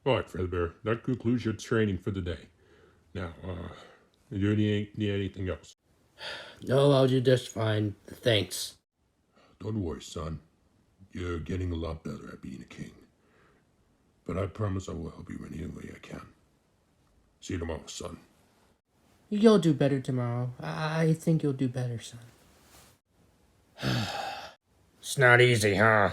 Alright, Fredbear, that concludes your training for the day. Now, do you need anything else? No, I'll do just fine. Thanks. Don't worry, son. You're getting a lot better at being a king. But I promise I will help you in any way I can. See you tomorrow, son. You'll do better tomorrow. I think you'll do better, son. It's not easy, huh?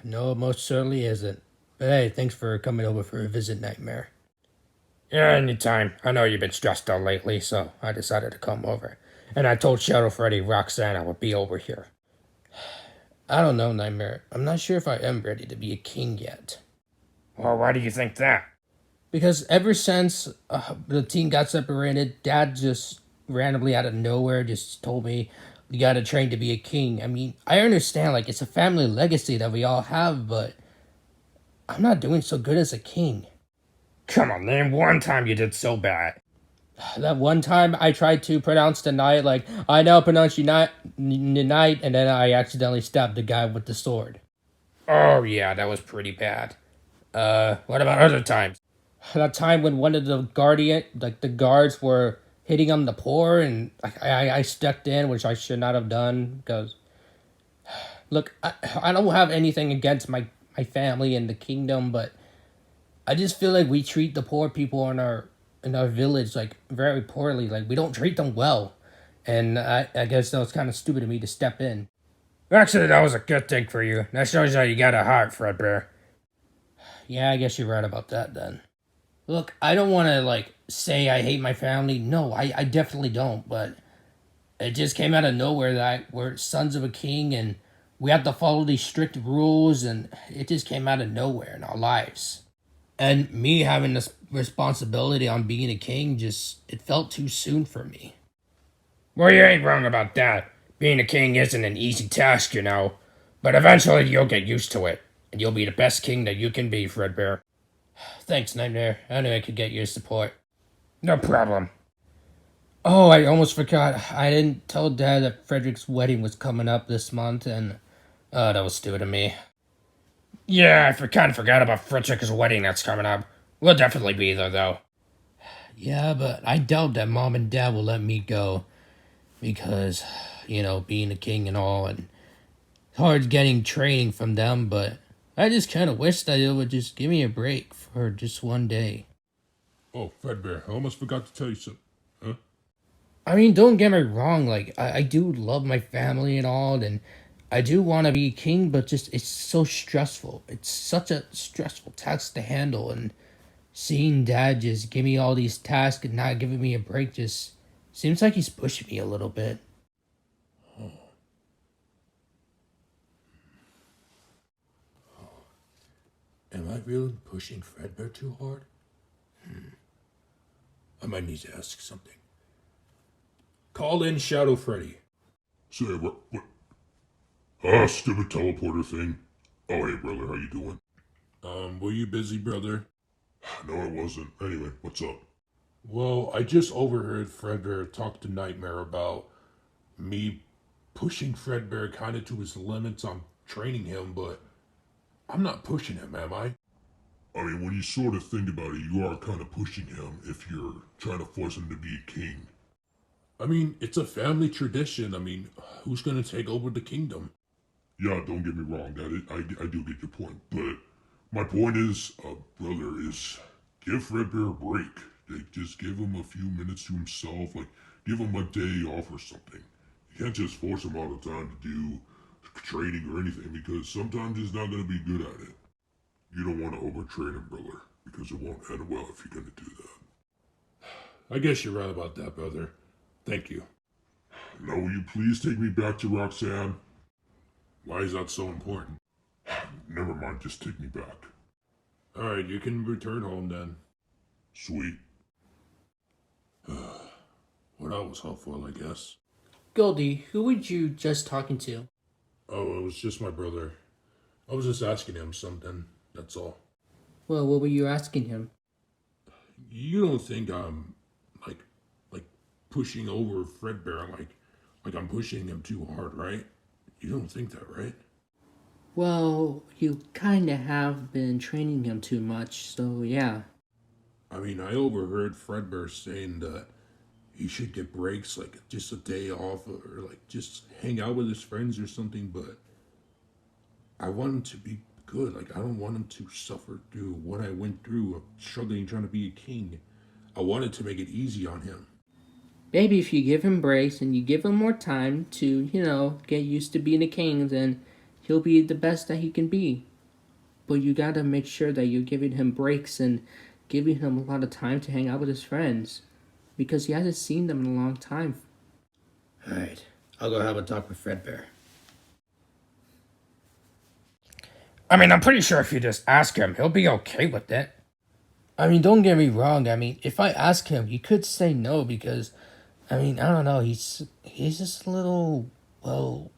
No, it most certainly isn't. But hey, thanks for coming over for a visit, Nightmare. Yeah, anytime. I know you've been stressed out lately, so I decided to come over. And I told Shadow Freddy Roxanne I would be over here. I don't know, Nightmare. I'm not sure if I am ready to be a king yet. Well, why do you think that? Because ever since the team got separated, Dad just randomly out of nowhere just told me, you gotta train to be a king. I mean, I understand, like, it's a family legacy that we all have, but I'm not doing so good as a king. Come on, name one time you did so bad. That one time I tried to pronounce the night like, I now pronounce you night, and then I accidentally stabbed the guy with the sword. Oh, yeah, that was pretty bad. What about other times? That time when one of the the guards were hitting on the poor, and I stepped in, which I should not have done, because, look, I don't have anything against my family and the kingdom, but I just feel like we treat the poor people in our village like very poorly. Like we don't treat them well, and I guess that was kind of stupid of me to step in. Actually, that was a good thing for you. That shows how you got a heart, Fredbear. Yeah, I guess you're right about that then. Look, I don't want to like say I hate my family. No, I definitely don't. But it just came out of nowhere that we're sons of a king and we have to follow these strict rules, and it just came out of nowhere in our lives. And me having this responsibility on being a king just it felt too soon for me. Well, you ain't wrong about that. Being a king isn't an easy task, you know. But eventually you'll get used to it, and you'll be the best king that you can be, Fredbear. Thanks, Nightmare. I knew I could get your support. No problem. Oh, I almost forgot. I didn't tell Dad that Frederick's wedding was coming up this month, and that was stupid of me. Yeah, kind of forgot about Frederick's wedding that's coming up. We'll definitely be there, though. Yeah, but I doubt that Mom and Dad will let me go because, being a king and all, and it's hard getting training from them. But I just kind of wish that it would just give me a break for just one day. Oh, Fredbear, I almost forgot to tell you something. Huh? I mean, don't get me wrong. Like, I do love my family and all, and I do want to be king, but just it's so stressful. It's such a stressful task to handle, and seeing Dad just give me all these tasks and not giving me a break just seems like he's pushing me a little bit. Oh. Am I really pushing Fredbear too hard? I might need to ask something. Call in Shadow Freddy. Say, what? Ah, stupid teleporter thing. Oh, hey, brother, how you doing? Were you busy, brother? No, I wasn't. Anyway, what's up? Well, I just overheard Fredbear talk to Nightmare about me pushing Fredbear kind of to his limits on training him, but I'm not pushing him, am I? I mean, when you sort of think about it, you are kind of pushing him if you're trying to force him to be a king. I mean, it's a family tradition. I mean, who's going to take over the kingdom? Yeah, don't get me wrong, I do get your point, but my point is, brother, is give Fredbear a break. Like, just give him a few minutes to himself, like, give him a day off or something. You can't just force him all the time to do training or anything, because sometimes he's not going to be good at it. You don't want to overtrain him, brother, because it won't end well if you're going to do that. I guess you're right about that, brother. Thank you. Now, will you please take me back to Roxanne? Why is that so important? Never mind, just take me back. Alright, you can return home then. Sweet. Well, that was helpful, I guess. Goldie, who were you just talking to? Oh, it was just my brother. I was just asking him something, that's all. Well, what were you asking him? You don't think I'm, like pushing over Fredbear like I'm pushing him too hard, right? You don't think that, right? Well, you kinda have been training him too much, so yeah. I mean, I overheard Fredbear saying that he should get breaks, like just a day off, or like just hang out with his friends or something. But I want him to be good. Like, I don't want him to suffer through what I went through of struggling trying to be a king. I wanted to make it easy on him. Maybe if you give him breaks and you give him more time to, get used to being a king, then he'll be the best that he can be. But you gotta make sure that you're giving him breaks and giving him a lot of time to hang out with his friends. Because he hasn't seen them in a long time. Alright, I'll go have a talk with Fredbear. I mean, I'm pretty sure if you just ask him, he'll be okay with it. I mean, don't get me wrong. I mean, if I ask him, he could say no because, I mean, I don't know. He's just a little, well,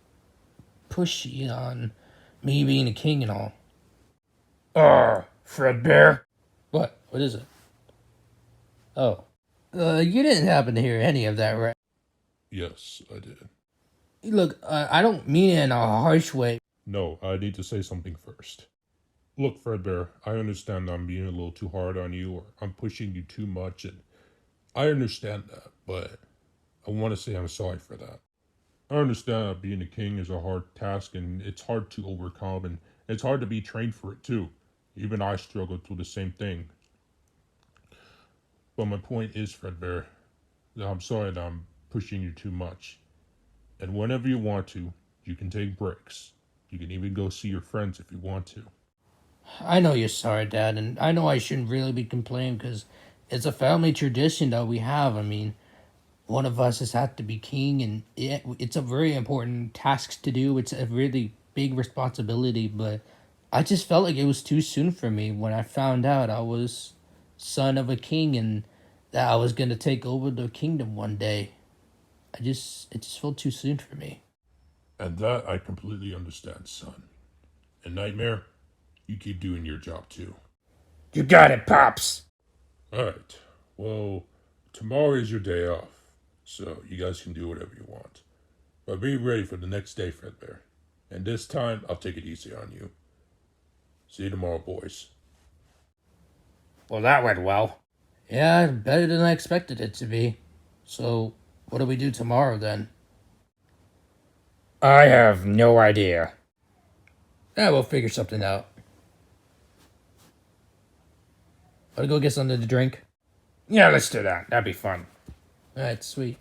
pushy on me being a king and all. Fredbear? What? What is it? Oh. You didn't happen to hear any of that, right? Yes, I did. Look, I don't mean it in a harsh way. No, I need to say something first. Look, Fredbear, I understand I'm being a little too hard on you, or I'm pushing you too much, and I understand that, but I want to say I'm sorry for that. I understand that being a king is a hard task, and it's hard to overcome, and it's hard to be trained for it too. Even I struggle through the same thing. But my point is, Fredbear, that I'm sorry that I'm pushing you too much. And whenever you want to, you can take breaks. You can even go see your friends if you want to. I know you're sorry, Dad, and I know I shouldn't really be complaining because it's a family tradition that we have. I mean, one of us has had to be king, and it's a very important task to do. It's a really big responsibility, but I just felt like it was too soon for me when I found out I was son of a king and that I was gonna take over the kingdom one day. It just felt too soon for me. And that I completely understand, son. And Nightmare, you keep doing your job too. You got it, Pops. Alright, well, tomorrow is your day off, so you guys can do whatever you want. But be ready for the next day, Fredbear. And this time, I'll take it easy on you. See you tomorrow, boys. Well, that went well. Yeah, better than I expected it to be. So, what do we do tomorrow then? I have no idea. Yeah, we'll figure something out. Wanna go get something to drink? Yeah, let's do that. That'd be fun. Alright, sweet.